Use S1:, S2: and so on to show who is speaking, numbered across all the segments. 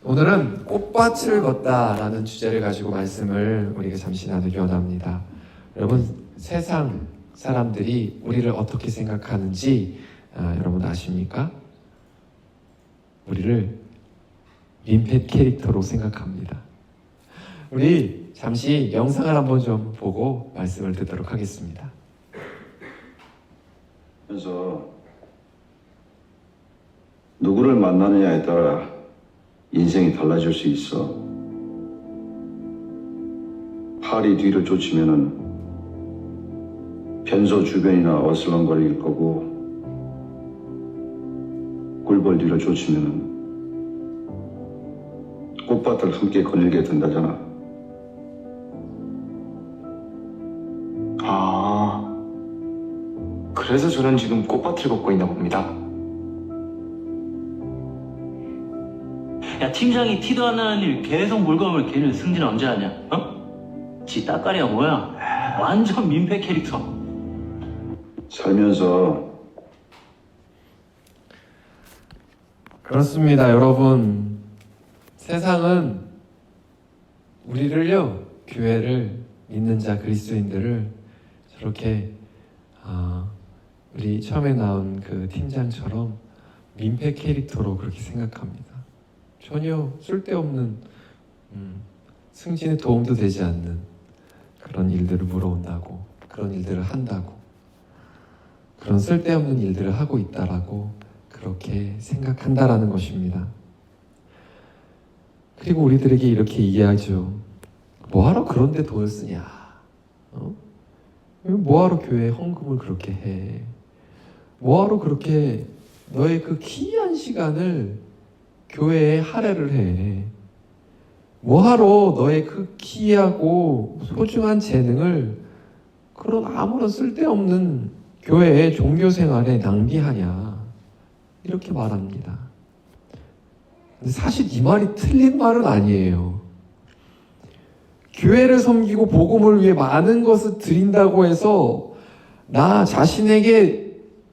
S1: 오늘은 꽃밭을 걷다라는 주제를 가지고 말씀을 우리가 잠시 나누기 원합니다. 여러분, 세상 사람들이 우리를 어떻게 생각하는지 여러분 아십니까? 우리를 민폐 캐릭터로 생각합니다. 우리 잠시 영상을 한번 좀 보고 말씀을 듣도록 하겠습니다.
S2: 그래서 누구를 만나느냐에 따라 인생이 달라질 수 있어. 팔이 뒤를 쫓으면은 변소 주변이나 어슬렁거릴 거고, 꿀벌 뒤를 쫓으면은 꽃밭을 함께 거닐게 된다잖아.
S3: 그래서 저는 지금 꽃밭을 걷고 있나 봅니다.
S4: 야, 팀장이 티도 안 나는 일 계속 몰고 걔는 승진 언제 하냐? 어? 지 따까리가 뭐야? 완전 민폐 캐릭터.
S2: 살면서
S1: 그렇습니다, 여러분. 세상은 우리를요, 교회를 믿는 자 그리스도인들을 저렇게 우리 처음에 나온 그 팀장처럼 민폐 캐릭터로 그렇게 생각합니다. 전혀 쓸데없는 승진에 도움도 되지 않는 그런 일들을 물어온다고, 그런 일들을 한다고, 그런 쓸데없는 일들을 하고 있다라고 그렇게 생각한다라는 것입니다. 그리고 우리들에게 이렇게 이야기하죠. 뭐하러 그런 데 돈을 쓰냐? 뭐하러 교회에 헌금을 그렇게 해? 뭐하러 그렇게 너의 그 귀한 시간을 교회에 할애를 해? 뭐하러 너의 그 귀하고 소중한 재능을 그런 아무런 쓸데없는 교회의 종교 생활에 낭비하냐? 이렇게 말합니다. 근데 사실 이 말이 틀린 말은 아니에요. 교회를 섬기고 복음을 위해 많은 것을 드린다고 해서 나 자신에게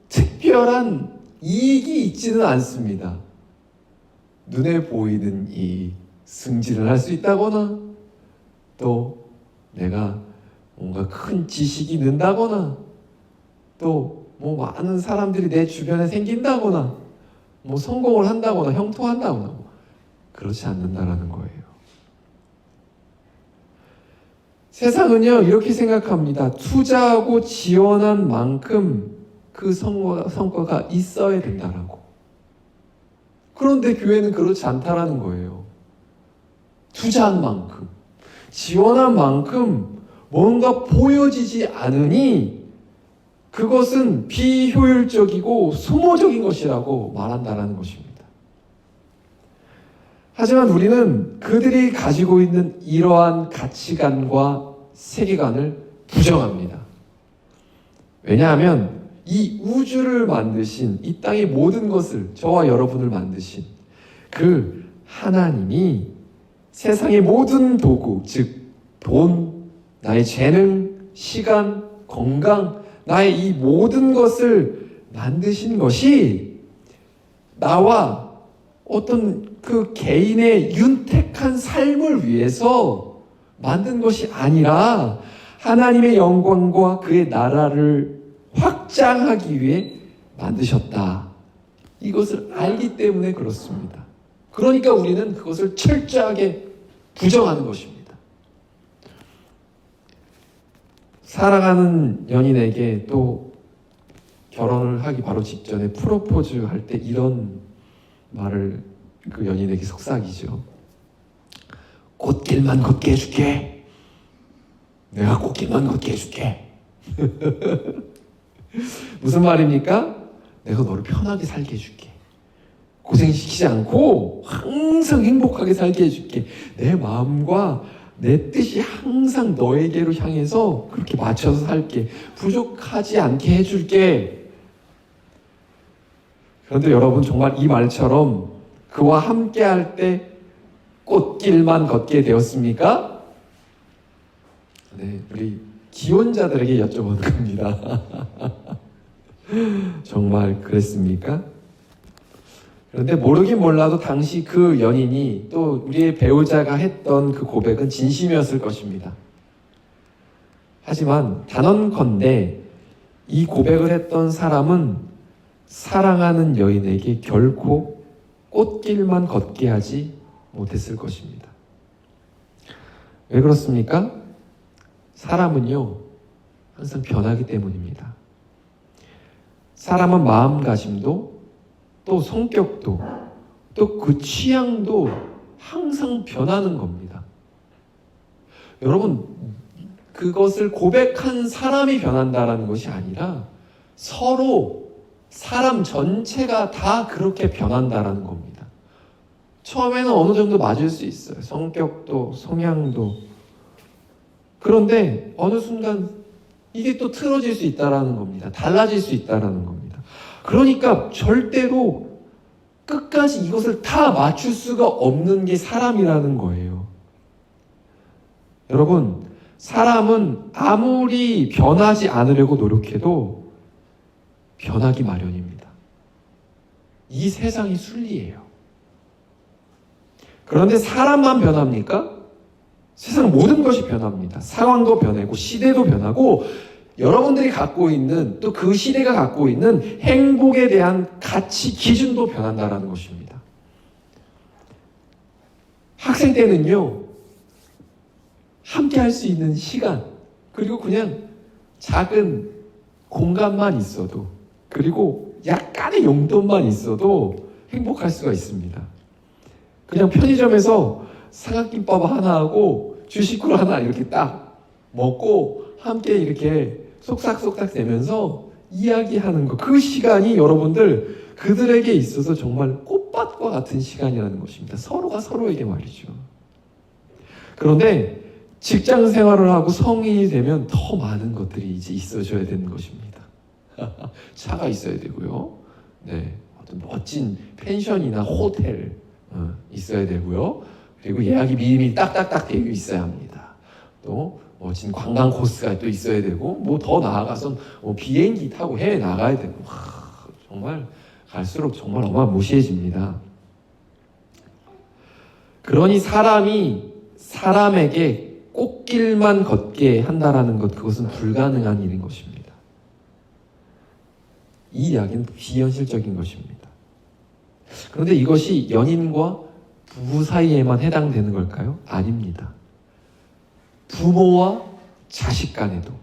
S1: 특별한 이익이 있지는 않습니다. 눈에 보이는 이익, 승진을 할 수 있다거나, 또 내가 뭔가 큰 지식이 는다거나, 또 뭐 많은 사람들이 내 주변에 생긴다거나, 뭐 성공을 한다거나 형통한다거나, 그렇지 않는다라는 거예요. 세상은요, 이렇게 생각합니다. 투자하고 지원한 만큼 그 성과가 있어야 된다라고. 그런데 교회는 그렇지 않다라는 거예요. 투자한 만큼, 지원한 만큼 뭔가 보여지지 않으니 그것은 비효율적이고 소모적인 것이라고 말한다라는 것입니다. 하지만 우리는 그들이 가지고 있는 이러한 가치관과 세계관을 부정합니다. 왜냐하면 이 우주를 만드신, 이 땅의 모든 것을, 저와 여러분을 만드신 그 하나님이 세상의 모든 도구, 즉 돈, 나의 재능, 시간, 건강, 나의 이 모든 것을 만드신 것이 나와 어떤 그 개인의 윤택한 삶을 위해서 만든 것이 아니라 하나님의 영광과 그의 나라를 확장하기 위해 만드셨다. 이것을 알기 때문에 그렇습니다. 그러니까 우리는 그것을 철저하게 부정하는 것입니다. 사랑하는 연인에게 또 결혼을 하기 바로 직전에 프로포즈 할 때 이런 말을 그 연인에게 속삭이죠. 꽃길만 걷게 해줄게. 내가 꽃길만 걷게 해줄게. 무슨 말입니까? 내가 너를 편하게 살게 해줄게. 고생시키지 않고 항상 행복하게 살게 해줄게. 내 마음과 내 뜻이 항상 너에게로 향해서 그렇게 맞춰서 살게. 부족하지 않게 해줄게. 그런데 여러분, 정말 이 말처럼 그와 함께 할 때 꽃길만 걷게 되었습니까? 네, 우리 기혼자들에게 여쭤보는 겁니다. 정말 그랬습니까? 그런데 모르긴 몰라도 당시 그 연인이 또 우리의 배우자가 했던 그 고백은 진심이었을 것입니다. 하지만 단언컨대 이 고백을 했던 사람은 사랑하는 여인에게 결코 꽃길만 걷게 하지 못했을 것입니다. 왜 그렇습니까? 사람은요, 항상 변하기 때문입니다. 사람은 마음가짐도 또 성격도 또 그 취향도 항상 변하는 겁니다. 여러분, 그것을 고백한 사람이 변한다라는 것이 아니라 서로 사람 전체가 다 그렇게 변한다라는 겁니다. 처음에는 어느 정도 맞을 수 있어요. 성격도 성향도. 그런데 어느 순간 이게 또 틀어질 수 있다라는 겁니다. 달라질 수 있다라는 겁니다. 그러니까 절대로 끝까지 이것을 다 맞출 수가 없는 게 사람이라는 거예요. 여러분, 사람은 아무리 변하지 않으려고 노력해도 변하기 마련입니다. 이 세상이 순리예요. 그런데 사람만 변합니까? 세상 모든 것이 변합니다. 상황도 변하고 시대도 변하고 여러분들이 갖고 있는 또 그 시대가 갖고 있는 행복에 대한 가치 기준도 변한다는 것입니다. 학생 때는요, 함께 할 수 있는 시간, 그리고 그냥 작은 공간만 있어도, 그리고 약간의 용돈만 있어도 행복할 수가 있습니다. 그냥 편의점에서 삼각김밥 하나 하고 주식구를 하나 이렇게 딱 먹고 함께 이렇게 속삭속삭 대면서 이야기하는 것, 그 시간이 여러분들 그들에게 있어서 정말 꽃밭과 같은 시간이라는 것입니다. 서로가 서로에게 말이죠. 그런데 직장 생활을 하고 성인이 되면 더 많은 것들이 이제 있어져야 되는 것입니다. 차가 있어야 되고요. 네, 어떤 멋진 펜션이나 호텔 있어야 되고요. 그리고 예약이 미리미리 딱딱딱 되어 있어야 합니다. 또 멋진 관광 코스가 또 있어야 되고, 뭐 더 나아가서 비행기 타고 해외 나가야 되고, 정말 갈수록 정말 어마무시해집니다. 그러니 사람이 사람에게 꽃길만 걷게 한다라는 것, 그것은 불가능한 일인 것입니다. 이 이야기는 비현실적인 것입니다. 그런데 이것이 연인과 부부 사이에만 해당되는 걸까요? 아닙니다. 부모와 자식 간에도,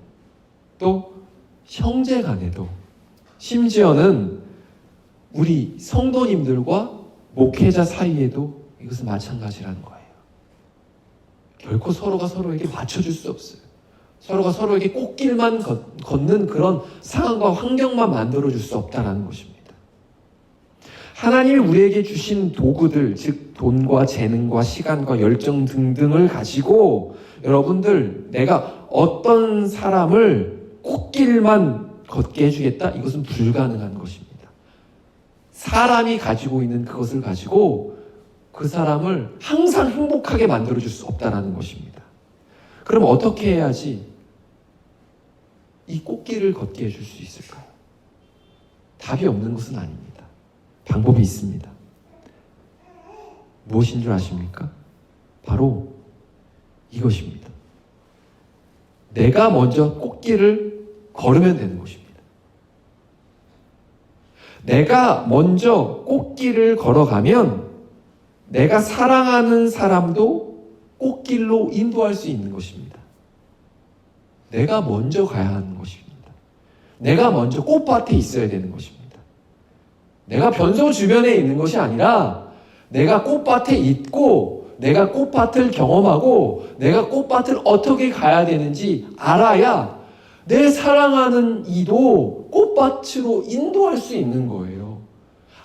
S1: 또 형제 간에도, 심지어는 우리 성도님들과 목회자 사이에도 이것은 마찬가지라는 거예요. 결코 서로가 서로에게 맞춰줄 수 없어요. 서로가 서로에게 꽃길만 걷는 그런 상황과 환경만 만들어줄 수 없다는 것입니다. 하나님이 우리에게 주신 도구들, 즉 돈과 재능과 시간과 열정 등등을 가지고 여러분들, 내가 어떤 사람을 꽃길만 걷게 해주겠다? 이것은 불가능한 것입니다. 사람이 가지고 있는 그것을 가지고 그 사람을 항상 행복하게 만들어줄 수 없다는 것입니다. 그럼 어떻게 해야지 이 꽃길을 걷게 해줄 수 있을까요? 답이 없는 것은 아닙니다. 방법이 있습니다. 무엇인 줄 아십니까? 바로 이것입니다. 내가 먼저 꽃길을 걸으면 되는 것입니다. 내가 먼저 꽃길을 걸어가면 내가 사랑하는 사람도 꽃길로 인도할 수 있는 것입니다. 내가 먼저 가야 하는 것입니다. 내가 먼저 꽃밭에 있어야 되는 것입니다. 내가 변소 주변에 있는 것이 아니라 내가 꽃밭에 있고 내가 꽃밭을 경험하고 내가 꽃밭을 어떻게 가야 되는지 알아야 내 사랑하는 이도 꽃밭으로 인도할 수 있는 거예요.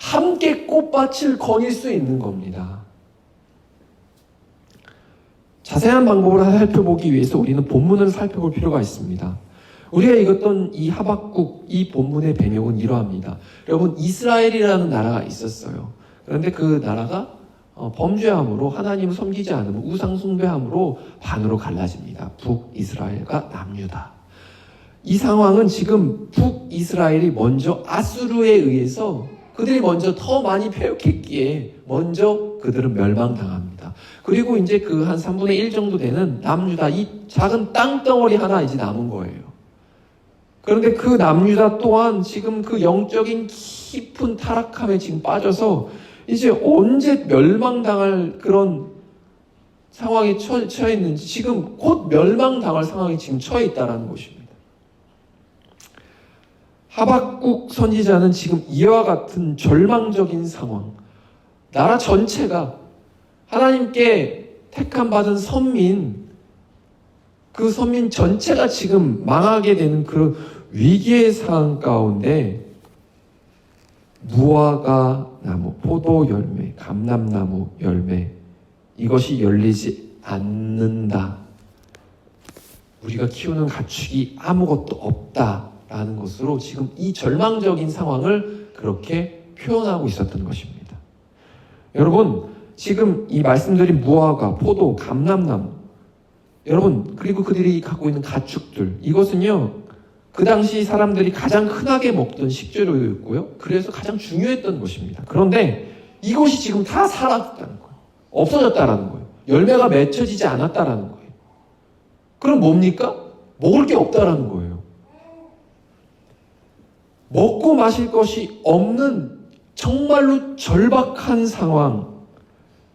S1: 함께 꽃밭을 거닐 수 있는 겁니다. 자세한 방법을 살펴보기 위해서 우리는 본문을 살펴볼 필요가 있습니다. 우리가 읽었던 이 하박국, 이 본문의 배경은 이러합니다. 여러분, 이스라엘이라는 나라가 있었어요. 그런데 그 나라가 범죄함으로, 하나님을 섬기지 않으면 우상 숭배함으로 반으로 갈라집니다. 북이스라엘과 남유다. 이 상황은 지금 북이스라엘이 먼저 아수르에 의해서 그들이 먼저 더 많이 패역했기에 먼저 그들은 멸망당합니다. 그리고 이제 그 한 3분의 1 정도 되는 남유다, 이 작은 땅덩어리 하나 이제 남은 거예요. 그런데 그 남유다 또한 지금 그 영적인 깊은 타락함에 지금 빠져서 이제 언제 멸망당할 그런 상황에 처해 있는지, 지금 곧 멸망당할 상황에 지금 처해 있다는 것입니다. 하박국 선지자는 지금 이와 같은 절망적인 상황, 나라 전체가 하나님께 택함 받은 선민, 그 선민 전체가 지금 망하게 되는 그런 위기의 상황 가운데 무화과 나무, 포도 열매, 감람나무 열매, 이것이 열리지 않는다. 우리가 키우는 가축이 아무것도 없다라는 것으로 지금 이 절망적인 상황을 그렇게 표현하고 있었던 것입니다. 여러분, 지금 이 말씀드린 무화과, 포도, 감람나무, 여러분, 그리고 그들이 갖고 있는 가축들, 이것은요, 그 당시 사람들이 가장 흔하게 먹던 식재료였고요. 그래서 가장 중요했던 것입니다. 그런데 이것이 지금 다 사라졌다는 거예요. 없어졌다라는 거예요. 열매가 맺혀지지 않았다라는 거예요. 그럼 뭡니까? 먹을 게 없다라는 거예요. 먹고 마실 것이 없는 정말로 절박한 상황,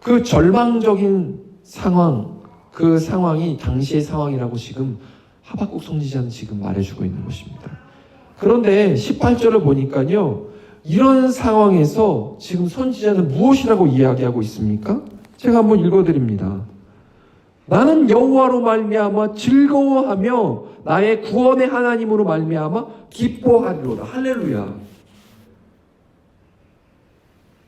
S1: 그 절망적인 상황, 그 상황이 당시의 상황이라고 지금 하박국 선지자는 지금 말해주고 있는 것입니다. 그런데 18절을 보니까요, 이런 상황에서 지금 선지자는 무엇이라고 이야기하고 있습니까? 제가 한번 읽어드립니다. 나는 여호와로 말미암아 즐거워하며 나의 구원의 하나님으로 말미암아 기뻐하리로다. 할렐루야.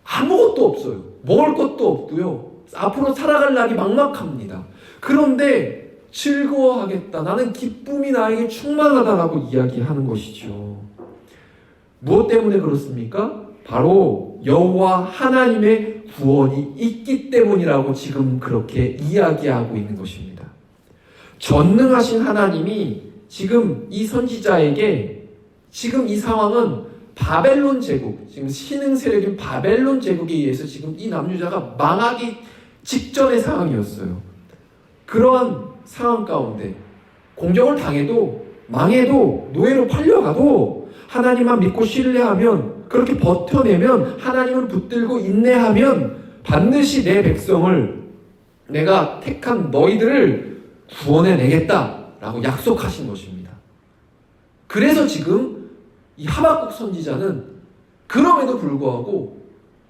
S1: 아무것도 없어요. 먹을 것도 없고요. 앞으로 살아갈 날이 막막합니다. 그런데 즐거워하겠다. 나는 기쁨이 나에게 충만하다라고 이야기하는 것이죠. 무엇 때문에 그렇습니까? 바로 여호와 하나님의 구원이 있기 때문이라고 지금 그렇게 이야기하고 있는 것입니다. 전능하신 하나님이 지금 이 선지자에게, 지금 이 상황은 바벨론 제국, 지금 신흥 세력인 바벨론 제국에 의해서 지금 이 남유다가 망하기 직전의 상황이었어요. 그러한 상황 가운데 공격을 당해도, 망해도, 노예로 팔려가도 하나님만 믿고 신뢰하면, 그렇게 버텨내면, 하나님을 붙들고 인내하면 반드시 내 백성을, 내가 택한 너희들을 구원해내겠다라고 약속하신 것입니다. 그래서 지금 이 하박국 선지자는 그럼에도 불구하고,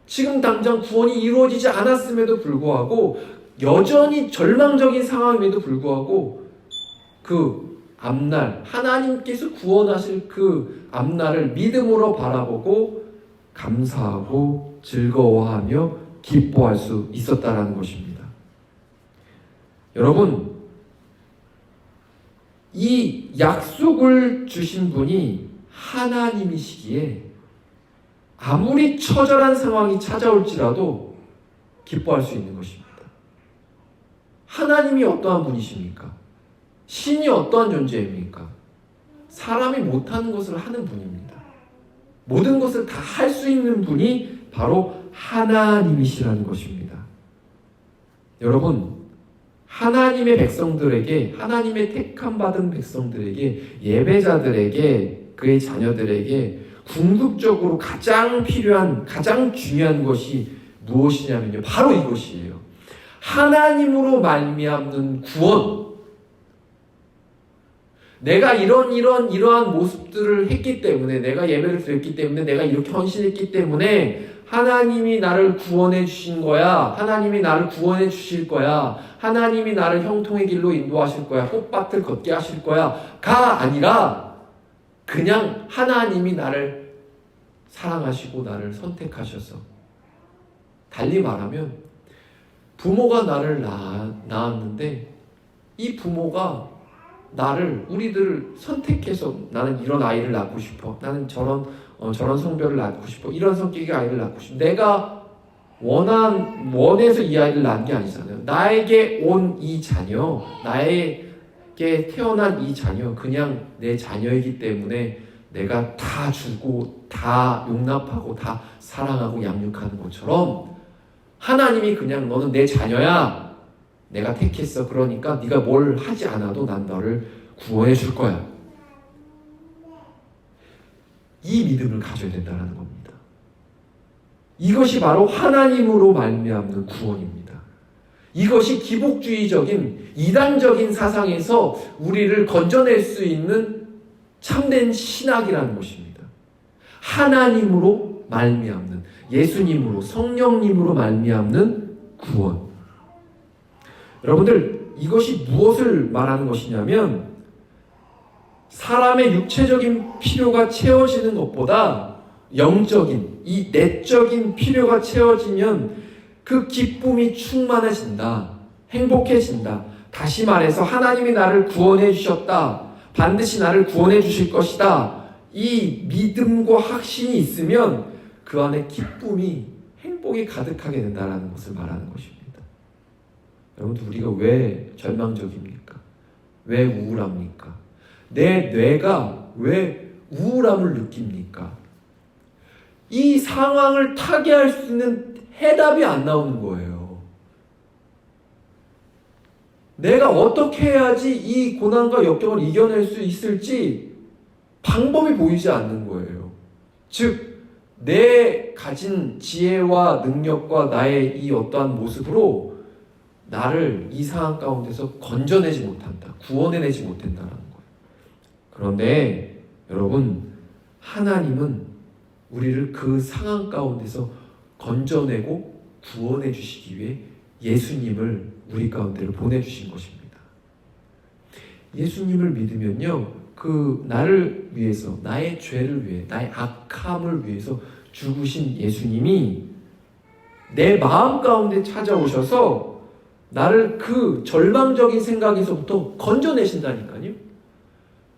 S1: 지금 당장 구원이 이루어지지 않았음에도 불구하고, 여전히 절망적인 상황임에도 불구하고 그 앞날, 하나님께서 구원하실 그 앞날을 믿음으로 바라보고 감사하고 즐거워하며 기뻐할 수 있었다라는 것입니다. 여러분, 이 약속을 주신 분이 하나님이시기에 아무리 처절한 상황이 찾아올지라도 기뻐할 수 있는 것입니다. 하나님이 어떠한 분이십니까? 신이 어떠한 존재입니까? 사람이 못하는 것을 하는 분입니다. 모든 것을 다 할 수 있는 분이 바로 하나님이시라는 것입니다. 여러분, 하나님의 백성들에게, 하나님의 택함 받은 백성들에게, 예배자들에게, 그의 자녀들에게 궁극적으로 가장 필요한, 가장 중요한 것이 무엇이냐면요, 바로 이것이에요. 하나님으로 말미암는 구원. 내가 이러한 모습들을 했기 때문에, 내가 예배를 드렸기 때문에, 내가 이렇게 헌신했기 때문에 하나님이 나를 구원해 주신 거야. 하나님이 나를 구원해 주실 거야. 하나님이 나를 형통의 길로 인도하실 거야. 꽃밭을 걷게 하실 거야. 가 아니라 그냥 하나님이 나를 사랑하시고 나를 선택하셔서, 달리 말하면 부모가 나를 낳았는데 이 부모가 우리들을 선택해서, 나는 이런 아이를 낳고 싶어, 나는 저런 성별을 낳고 싶어, 이런 성격의 아이를 낳고 싶어, 내가 원해서 이 아이를 낳은 게 아니잖아요. 나에게 온 이 자녀, 나에게 태어난 이 자녀, 그냥 내 자녀이기 때문에 내가 다 주고 다 용납하고 다 사랑하고 양육하는 것처럼 하나님이 그냥 너는 내 자녀야. 내가 택했어. 그러니까 네가 뭘 하지 않아도 난 너를 구원해 줄 거야. 이 믿음을 가져야 된다는 겁니다. 이것이 바로 하나님으로 말미암는 구원입니다. 이것이 기복주의적인 이단적인 사상에서 우리를 건져낼 수 있는 참된 신학이라는 것입니다. 하나님으로 말미암는, 예수님으로, 성령님으로 말미암는 구원. 여러분들, 이것이 무엇을 말하는 것이냐면 사람의 육체적인 필요가 채워지는 것보다 영적인, 이 내적인 필요가 채워지면 그 기쁨이 충만해진다. 행복해진다. 다시 말해서 하나님이 나를 구원해 주셨다. 반드시 나를 구원해 주실 것이다. 이 믿음과 확신이 있으면 그 안에 기쁨이, 행복이 가득하게 된다는 것을 말하는 것입니다. 여러분, 우리가 왜 절망적입니까? 왜 우울합니까? 내 뇌가 왜 우울함을 느낍니까? 이 상황을 타개할 수 있는 해답이 안 나오는 거예요. 내가 어떻게 해야지 이 고난과 역경을 이겨낼 수 있을지 방법이 보이지 않는 거예요. 즉, 내 가진 지혜와 능력과 나의 이 어떠한 모습으로 나를 이 상황 가운데서 건져내지 못한다. 구원해내지 못한다는 거예요. 그런데 여러분, 하나님은 우리를 그 상황 가운데서 건져내고 구원해 주시기 위해 예수님을 우리 가운데로 보내주신 것입니다. 예수님을 믿으면요, 그 나를 위해서, 나의 죄를 위해, 나의 악함을 위해서 죽으신 예수님이 내 마음 가운데 찾아오셔서 나를 그 절망적인 생각에서부터 건져내신다니까요.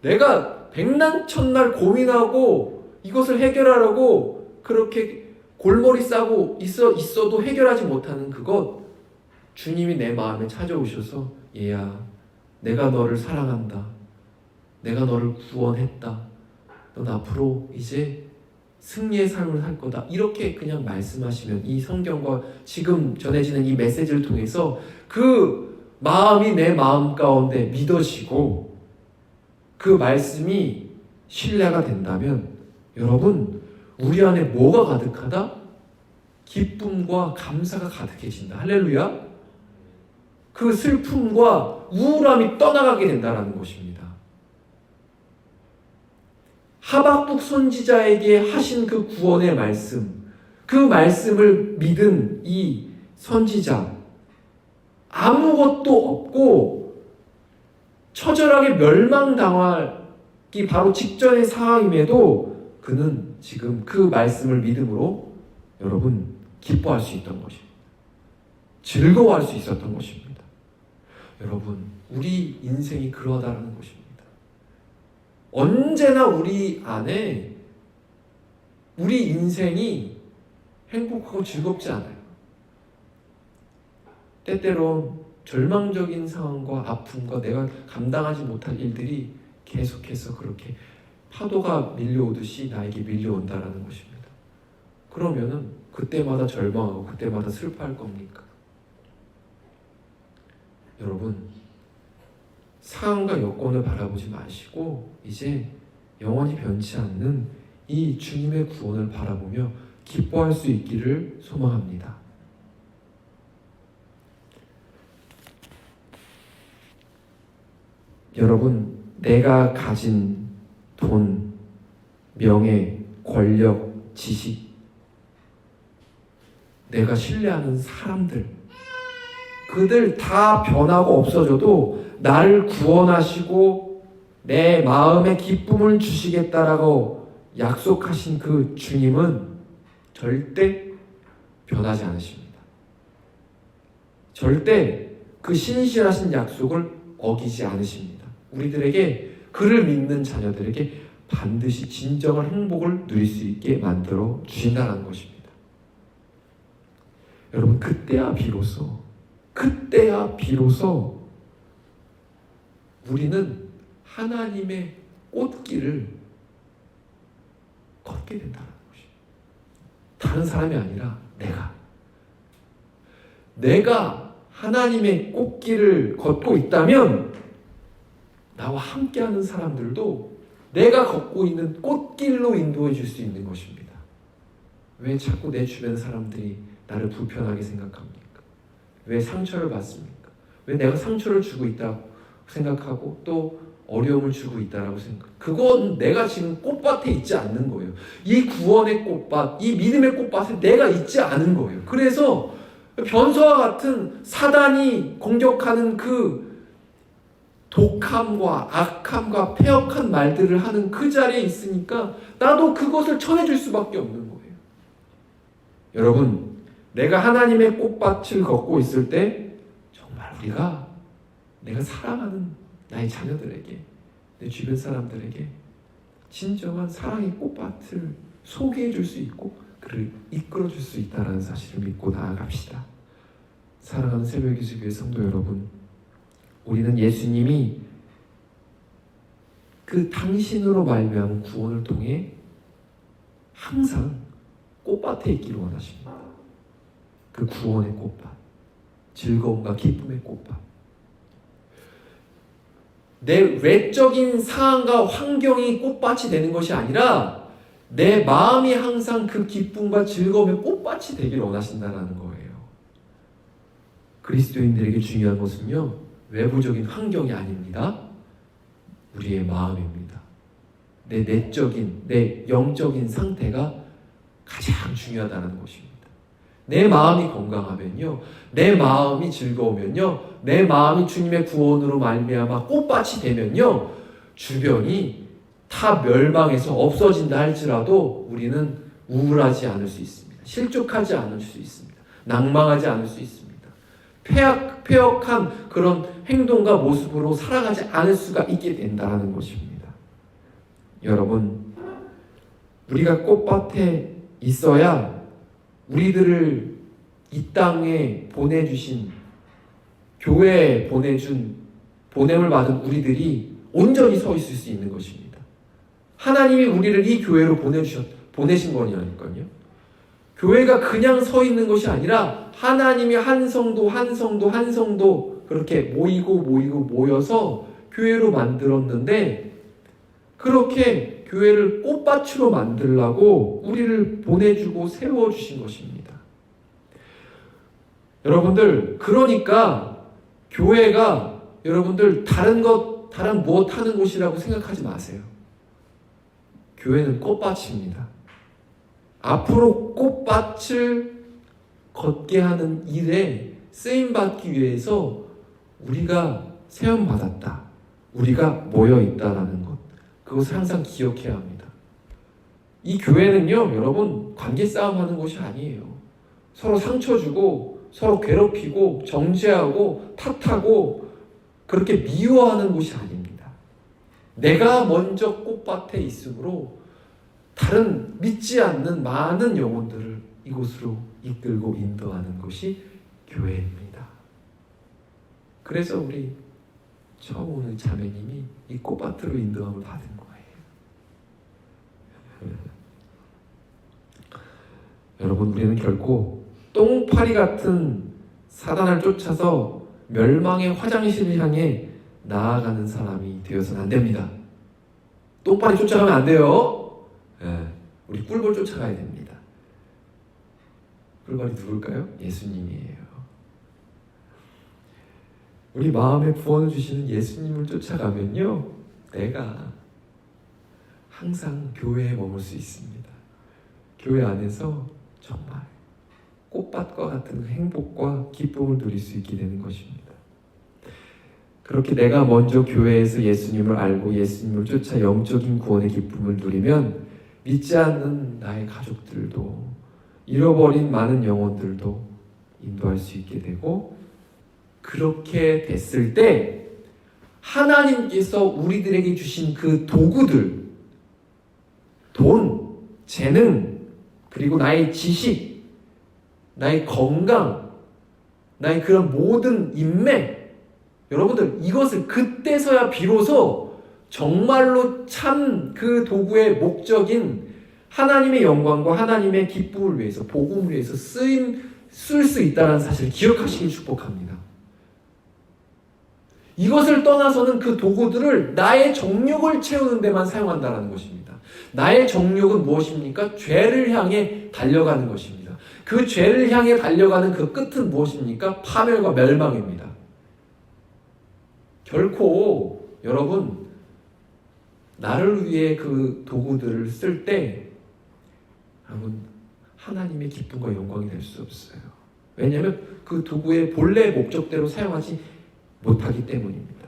S1: 내가 백날천날 고민하고 이것을 해결하려고 그렇게 골머리 싸고 있어도 해결하지 못하는 그것, 주님이 내 마음에 찾아오셔서 얘야, 내가 너를 사랑한다. 내가 너를 구원했다. 넌 앞으로 이제 승리의 삶을 살 거다. 이렇게 그냥 말씀하시면 이 성경과 지금 전해지는 이 메시지를 통해서 그 마음이 내 마음 가운데 믿어지고 그 말씀이 신뢰가 된다면 여러분, 우리 안에 뭐가 가득하다? 기쁨과 감사가 가득해진다. 할렐루야. 그 슬픔과 우울함이 떠나가게 된다는 것입니다. 하박국 선지자에게 하신 그 구원의 말씀, 그 말씀을 믿은 이 선지자, 아무것도 없고 처절하게 멸망당하기 바로 직전의 상황임에도 그는 지금 그 말씀을 믿음으로 여러분 기뻐할 수 있던 것입니다. 즐거워할 수 있었던 것입니다. 여러분, 우리 인생이 그러하다는 것입니다. 언제나 우리 안에 우리 인생이 행복하고 즐겁지 않아요. 때때로 절망적인 상황과 아픔과 내가 감당하지 못할 일들이 계속해서 그렇게 파도가 밀려오듯이 나에게 밀려온다라는 것입니다. 그러면은 그때마다 절망하고 그때마다 슬퍼할 겁니까? 여러분, 상황과 여건을 바라보지 마시고 이제 영원히 변치 않는 이 주님의 구원을 바라보며 기뻐할 수 있기를 소망합니다. 여러분, 내가 가진 돈, 명예, 권력, 지식, 내가 신뢰하는 사람들, 그들 다 변하고 없어져도 나를 구원하시고 내 마음에 기쁨을 주시겠다라고 약속하신 그 주님은 절대 변하지 않으십니다. 절대 그 신실하신 약속을 어기지 않으십니다. 우리들에게, 그를 믿는 자녀들에게 반드시 진정한 행복을 누릴 수 있게 만들어 주신다는 것입니다. 여러분, 그때야 비로소 우리는 하나님의 꽃길을 걷게 된다는 것이. 다른 사람이 아니라 내가 하나님의 꽃길을 걷고 있다면 나와 함께하는 사람들도 내가 걷고 있는 꽃길로 인도해 줄 수 있는 것입니다. 왜 자꾸 내 주변 사람들이 나를 불편하게 생각합니까? 왜 상처를 받습니까? 왜 내가 상처를 주고 있다고 생각하고 또 어려움을 주고 있다라고 생각. 그건 내가 지금 꽃밭에 있지 않는 거예요. 이 구원의 꽃밭, 이 믿음의 꽃밭에 내가 있지 않은 거예요. 그래서 변소와 같은 사단이 공격하는 그 독함과 악함과 패역한 말들을 하는 그 자리에 있으니까 나도 그것을 전해줄 수밖에 없는 거예요. 여러분, 내가 하나님의 꽃밭을 걷고 있을 때 정말 내가 사랑하는 나의 자녀들에게, 내 주변 사람들에게 진정한 사랑의 꽃밭을 소개해 줄 수 있고 그를 이끌어 줄 수 있다는 사실을 믿고 나아갑시다. 사랑하는 새벽기수교회 성도 여러분, 우리는 예수님이 그 당신으로 말미암은 구원을 통해 항상 꽃밭에 있기를 원하십니다. 그 구원의 꽃밭, 즐거움과 기쁨의 꽃밭. 내 외적인 상황과 환경이 꽃밭이 되는 것이 아니라 내 마음이 항상 그 기쁨과 즐거움의 꽃밭이 되기를 원하신다는 거예요. 그리스도인들에게 중요한 것은요, 외부적인 환경이 아닙니다. 우리의 마음입니다. 내 내적인, 내 영적인 상태가 가장 중요하다는 것입니다. 내 마음이 건강하면요, 내 마음이 즐거우면요, 내 마음이 주님의 구원으로 말미암아 꽃밭이 되면요, 주변이 다 멸망해서 없어진다 할지라도 우리는 우울하지 않을 수 있습니다. 실족하지 않을 수 있습니다. 낭망하지 않을 수 있습니다. 폐역한 그런 행동과 모습으로 살아가지 않을 수가 있게 된다는 것입니다. 여러분, 우리가 꽃밭에 있어야 우리들을 이 땅에 보내주신, 교회에 보냄을 받은 우리들이 온전히 서 있을 수 있는 것입니다. 하나님이 우리를 이 교회로 보내신 거니까요. 교회가 그냥 서 있는 것이 아니라 하나님이 한 성도 그렇게 모여서 교회로 만들었는데, 그렇게 교회를 꽃밭으로 만들려고 우리를 보내주고 세워주신 것입니다. 여러분들, 그러니까 교회가 여러분들 다른 무엇 하는 곳이라고 생각하지 마세요. 교회는 꽃밭입니다. 앞으로 꽃밭을 걷게 하는 일에 쓰임받기 위해서 우리가 세움받았다, 우리가 모여있다라는 것, 그것을 항상 기억해야 합니다. 이 교회는요, 여러분, 관계 싸움하는 곳이 아니에요. 서로 상처 주고 서로 괴롭히고 정죄하고 탓하고 그렇게 미워하는 곳이 아닙니다. 내가 먼저 꽃밭에 있으므로 다른 믿지 않는 많은 영혼들을 이곳으로 이끌고 인도하는 것이 교회입니다. 그래서 우리 처음 오는 자매님이 이 꽃밭으로 인도함을 받은 거예요. 여러분, 우리는 결코 똥파리 같은 사단을 쫓아서 멸망의 화장실을 향해 나아가는 사람이 되어서는 안 됩니다. 똥파리 쫓아가면 안 돼요. 우리 꿀벌 쫓아가야 됩니다. 꿀벌이 누굴까요? 예수님이에요. 우리 마음에 구원을 주시는 예수님을 쫓아가면요, 내가 항상 교회에 머물 수 있습니다. 교회 안에서 정말 꽃밭과 같은 행복과 기쁨을 누릴 수 있게 되는 것입니다. 그렇게 내가 먼저 교회에서 예수님을 알고 예수님을 쫓아 영적인 구원의 기쁨을 누리면 믿지 않는 나의 가족들도, 잃어버린 많은 영혼들도 인도할 수 있게 되고, 그렇게 됐을 때 하나님께서 우리들에게 주신 그 도구들, 돈, 재능, 그리고 나의 지식, 나의 건강, 나의 그런 모든 인맥, 여러분들, 이것을 그때서야 비로소 정말로 참 그 도구의 목적인 하나님의 영광과 하나님의 기쁨을 위해서, 복음을 위해서 쓸 수 있다는 사실을 기억하시길 축복합니다. 이것을 떠나서는 그 도구들을 나의 정욕을 채우는 데만 사용한다는 것입니다. 나의 정욕은 무엇입니까? 죄를 향해 달려가는 것입니다. 그 죄를 향해 달려가는 그 끝은 무엇입니까? 파멸과 멸망입니다. 결코 여러분, 나를 위해 그 도구들을 쓸 때 여러분, 하나님의 기쁨과 영광이 될 수 없어요. 왜냐하면 그 도구의 본래 목적대로 사용하지 못하기 때문입니다.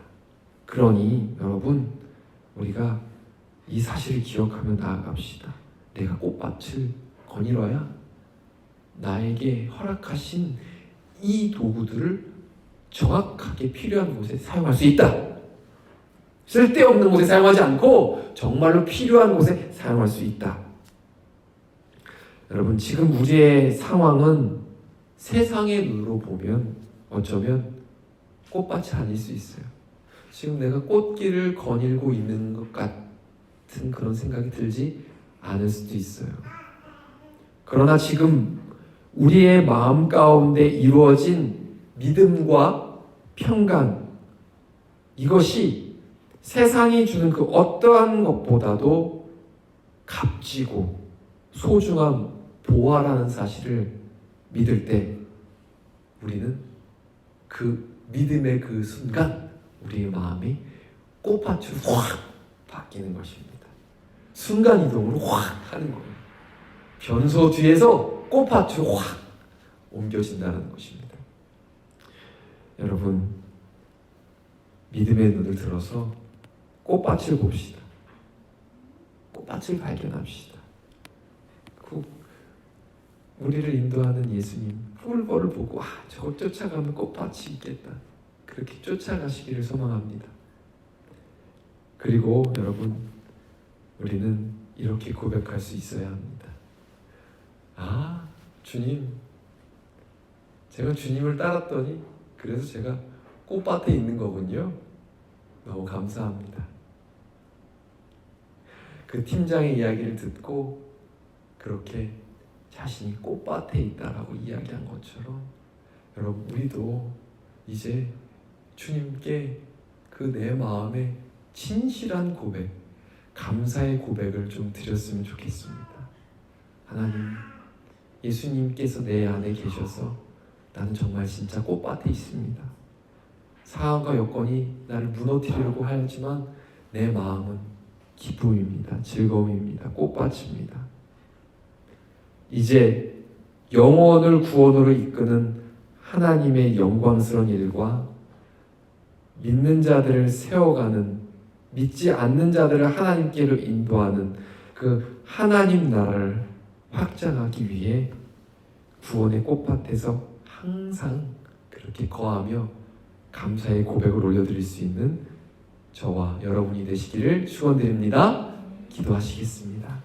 S1: 그러니 여러분, 우리가 이 사실을 기억하며 나아갑시다. 내가 꽃밭을 거닐어야 나에게 허락하신 이 도구들을 정확하게 필요한 곳에 사용할 수 있다. 쓸데없는 곳에 사용하지 않고 정말로 필요한 곳에 사용할 수 있다. 여러분, 지금 우리의 상황은 세상의 눈으로 보면 어쩌면 꽃밭이 아닐 수 있어요. 지금 내가 꽃길을 거닐고 있는 것 같은 그런 생각이 들지 않을 수도 있어요. 그러나 지금 우리의 마음 가운데 이루어진 믿음과 평강, 이것이 세상이 주는 그 어떠한 것보다도 값지고 소중한 보화라는 사실을 믿을 때 우리는 그 믿음의 그 순간 우리의 마음이 꽃밭으로 확 바뀌는 것입니다. 순간이동으로 확 하는 거예요. 변소 뒤에서 꽃밭으로 확 옮겨진다는 것입니다. 여러분, 믿음의 눈을 들어서 꽃밭을 봅시다. 꽃밭을 발견합시다. 그 우리를 인도하는 예수님, 꿀벌을 보고 저걸 쫓아가면 꽃밭이 있겠다. 그렇게 쫓아가시기를 소망합니다. 그리고 여러분, 우리는 이렇게 고백할 수 있어야 합니다. 주님, 제가 주님을 따랐더니 그래서 제가 꽃밭에 있는 거군요. 너무 감사합니다. 그 팀장의 이야기를 듣고 그렇게 자신이 꽃밭에 있다라고 이야기한 것처럼 여러분, 우리도 이제 주님께 그 내 마음의 진실한 고백, 감사의 고백을 좀 드렸으면 좋겠습니다. 하나님, 예수님께서 내 안에 계셔서 나는 정말 진짜 꽃밭에 있습니다. 상황과 여건이 나를 무너뜨리려고 하지만 내 마음은 기쁨입니다. 즐거움입니다. 꽃밭입니다. 이제 영혼을 구원으로 이끄는 하나님의 영광스러운 일과 믿는 자들을 세워가는, 믿지 않는 자들을 하나님께로 인도하는 그 하나님 나라를 확장하기 위해 구원의 꽃밭에서 항상 그렇게 거하며 감사의 고백을 올려드릴 수 있는 저와 여러분이 되시기를 축원드립니다. 기도하시겠습니다.